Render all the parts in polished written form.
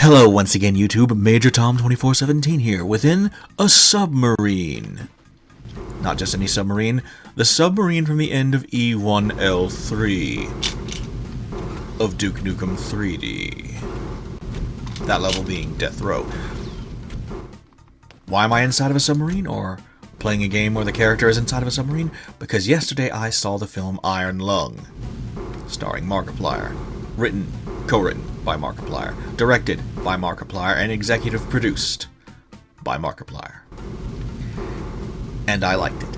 Hello once again, YouTube. Major Tom 2417 here, within a submarine. Not just any submarine, the submarine from the end of E1M3 of Duke Nukem 3D. That level being Death Row. Why am I inside of a submarine, or playing a game where the character is inside of a submarine? Because yesterday I saw the film Iron Lung, starring Markiplier. Co-written by Markiplier, directed by Markiplier, and executive produced by Markiplier. And I liked it.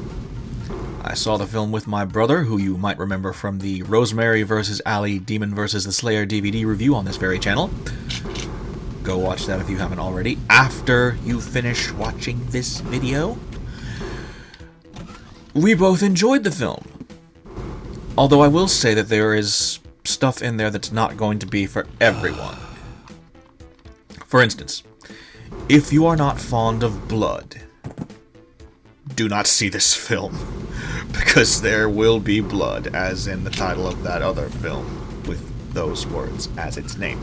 I saw the film with my brother, who you might remember from the Rosemary vs. Ally Demon vs. the Slayer DVD review on this very channel. Go watch that if you haven't already, after you finish watching this video. We both enjoyed the film. Although I will say that there is stuff in there that's not going to be for everyone. For instance, if you are not fond of blood, do not see this film, because there will be blood, as in the title of that other film, with those words as its name.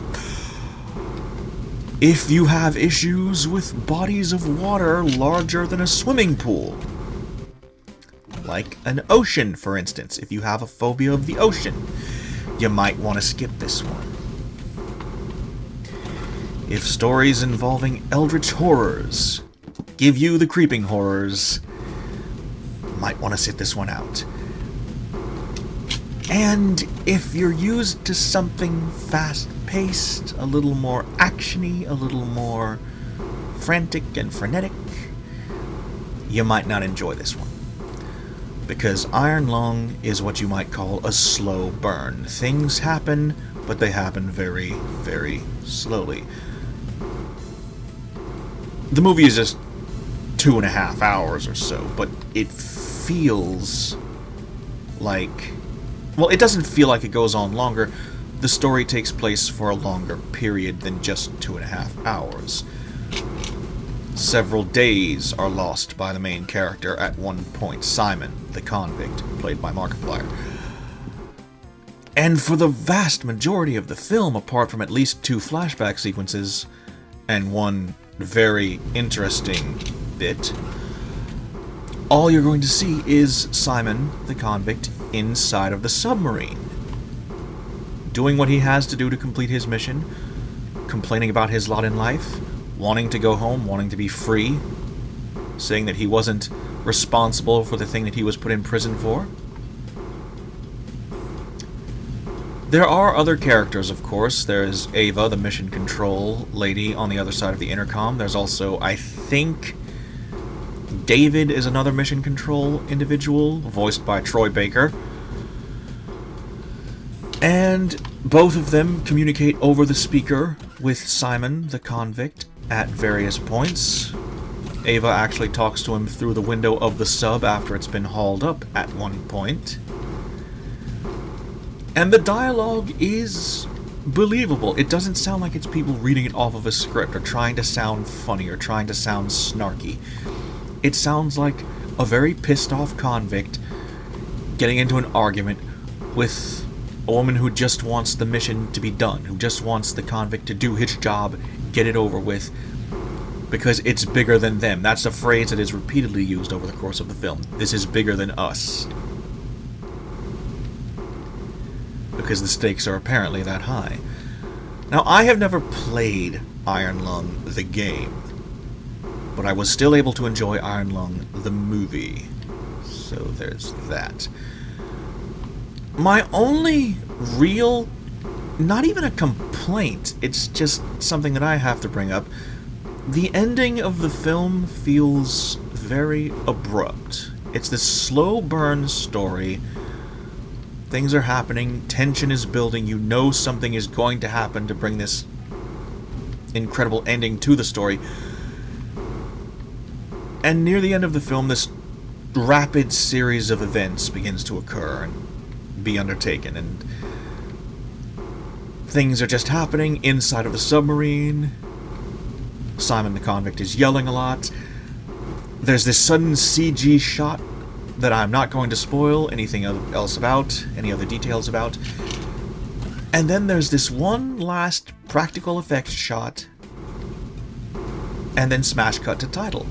If you have issues with bodies of water larger than a swimming pool, like an ocean, for instance, if you have a phobia of the ocean, you might want to skip this one. If stories involving eldritch horrors give you the creeping horrors, you might want to sit this one out. And if you're used to something fast-paced, a little more actiony, a little more frantic and frenetic, you might not enjoy this one. Because Iron Lung is what you might call a slow burn. Things happen, but they happen very, very slowly. The movie is just 2.5 hours or so, but it feels like... well, it doesn't feel like it goes on longer. The story takes place for a longer period than just 2.5 hours. Several days are lost by the main character at one point, Simon, the convict, played by Markiplier. And for the vast majority of the film, apart from at least 2 flashback sequences and one very interesting bit, all you're going to see is Simon, the convict, inside of the submarine, doing what he has to do to complete his mission, complaining about his lot in life, wanting to go home, wanting to be free, saying that he wasn't responsible for the thing that he was put in prison for. There are other characters, of course. There's Ava, the mission control lady, on the other side of the intercom. There's also, I think, David is another mission control individual, voiced by Troy Baker. And both of them communicate over the speaker with Simon, the convict, at various points. Ava actually talks to him through the window of the sub after it's been hauled up at one point. And the dialogue is believable. It doesn't sound like it's people reading it off of a script or trying to sound funny or trying to sound snarky. It sounds like a very pissed off convict getting into an argument with a woman who just wants the mission to be done, who just wants the convict to do his job, get it over with, because it's bigger than them. That's a phrase that is repeatedly used over the course of the film. This is bigger than us. Because the stakes are apparently that high. Now, I have never played Iron Lung, the game, but I was still able to enjoy Iron Lung, the movie. So there's that. My only real, not even a complaint, it's just something that I have to bring up, the ending of the film feels very abrupt. It's this slow burn story. Things are happening, tension is building, you know something is going to happen to bring this incredible ending to the story. And near the end of the film, this rapid series of events begins to occur and be undertaken, and things are just happening inside of the submarine. Simon the convict is yelling a lot. There's this sudden CG shot that I'm not going to spoil anything else about, any other details about. And then there's this one last practical effects shot, and then smash cut to title.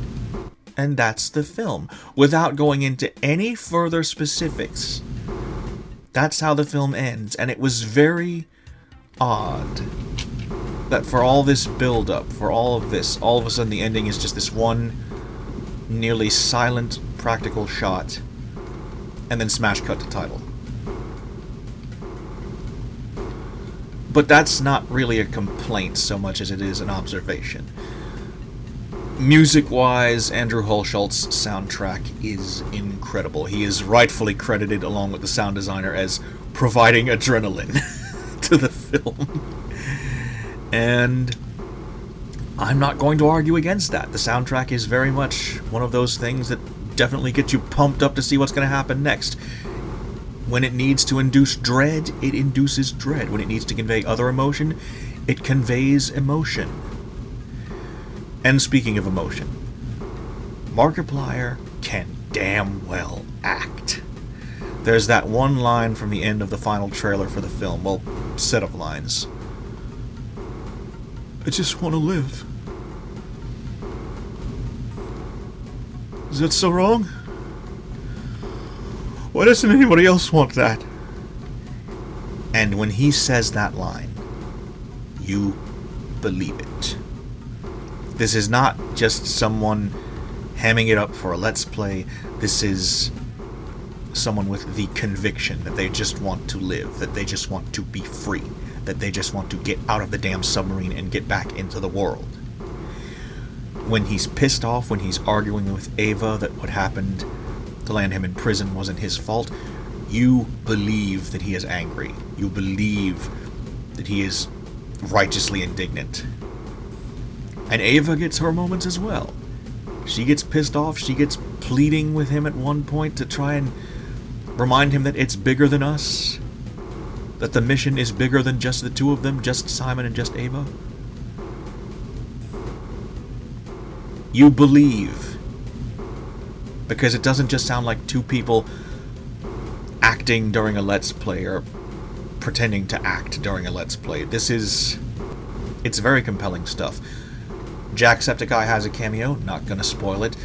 And that's the film, without going into any further specifics. That's how the film ends, and it was very odd that for all this build-up, for all of this, all of a sudden the ending is just this one nearly silent practical shot, and then smash cut to title. But that's not really a complaint so much as it is an observation. Music-wise, Andrew Hulsholt's soundtrack is incredible. He is rightfully credited, along with the sound designer, as providing adrenaline to the film. And I'm not going to argue against that. The soundtrack is very much one of those things that definitely get you pumped up to see what's going to happen next. When it needs to induce dread, it induces dread. When it needs to convey other emotion, it conveys emotion. And speaking of emotion, Markiplier can damn well act. There's that one line from the end of the final trailer for the film, well, set of lines. I just want to live. Is that so wrong? Why doesn't anybody else want that? And when he says that line, you believe it. This is not just someone hamming it up for a Let's Play. This is someone with the conviction that they just want to live, that they just want to be free, that they just want to get out of the damn submarine and get back into the world. When he's pissed off, when he's arguing with Ava that what happened to land him in prison wasn't his fault, you believe that he is angry. You believe that he is righteously indignant. And Ava gets her moments as well. She gets pissed off, she gets pleading with him at one point to try and remind him that it's bigger than us. That the mission is bigger than just the two of them, just Simon and just Ava. You believe. Because it doesn't just sound like two people acting during a Let's Play or pretending to act during a Let's Play. It's very compelling stuff. Jacksepticeye has a cameo, not gonna spoil it,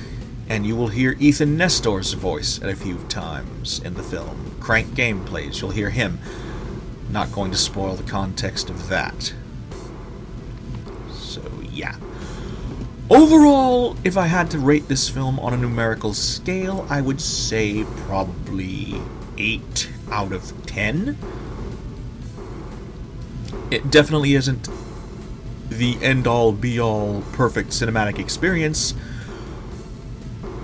and you will hear Ethan Nestor's voice at a few times in the film. Crank Gameplays, you'll hear him. Not going to spoil the context of that. So, yeah. Overall, if I had to rate this film on a numerical scale, I would say probably 8 out of 10. It definitely isn't the end-all, be-all, perfect cinematic experience,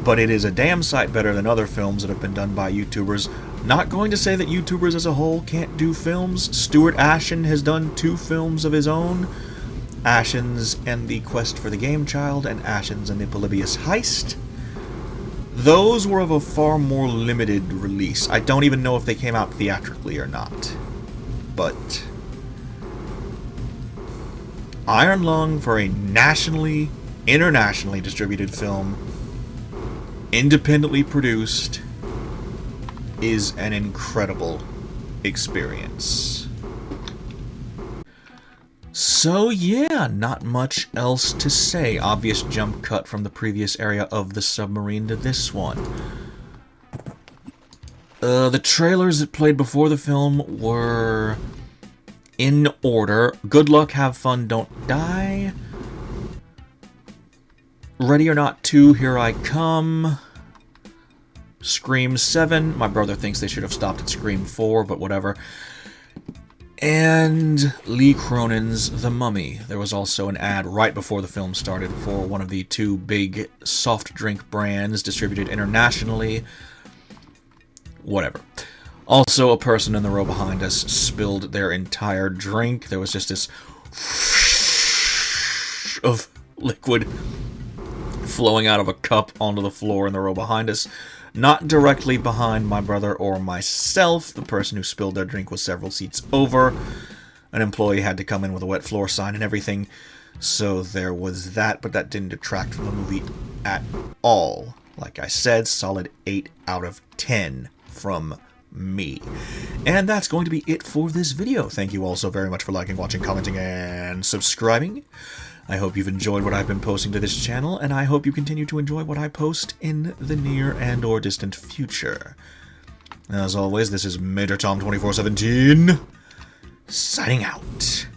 but it is a damn sight better than other films that have been done by YouTubers. Not going to say that YouTubers as a whole can't do films. Stuart Ashen has done 2 films of his own. Ashen's and the Quest for the Game Child, and Ashen's and the Polybius Heist. Those were of a far more limited release. I don't even know if they came out theatrically or not. But Iron Lung, for a nationally, internationally distributed film, independently produced, is an incredible experience. So yeah, not much else to say. Obvious jump cut from the previous area of the submarine to this one. The trailers that played before the film were in order. Good Luck, Have Fun, Don't Die. Ready or Not 2, Here I Come. Scream 7. My brother thinks they should have stopped at Scream 4, but whatever. And Lee Cronin's The Mummy. There was also an ad right before the film started for one of the 2 big soft drink brands distributed internationally. Whatever. Also, a person in the row behind us spilled their entire drink. There was just this of liquid flowing out of a cup onto the floor in the row behind us. Not directly behind my brother or myself. The person who spilled their drink was several seats over. An employee had to come in with a wet floor sign and everything. So there was that, but that didn't detract from the movie at all. Like I said, solid 8 out of 10 from me. And that's going to be it for this video. Thank you all so very much for liking, watching, commenting, and subscribing. I hope you've enjoyed what I've been posting to this channel, and I hope you continue to enjoy what I post in the near and or distant future. As always, this is Major Tom 2417, signing out.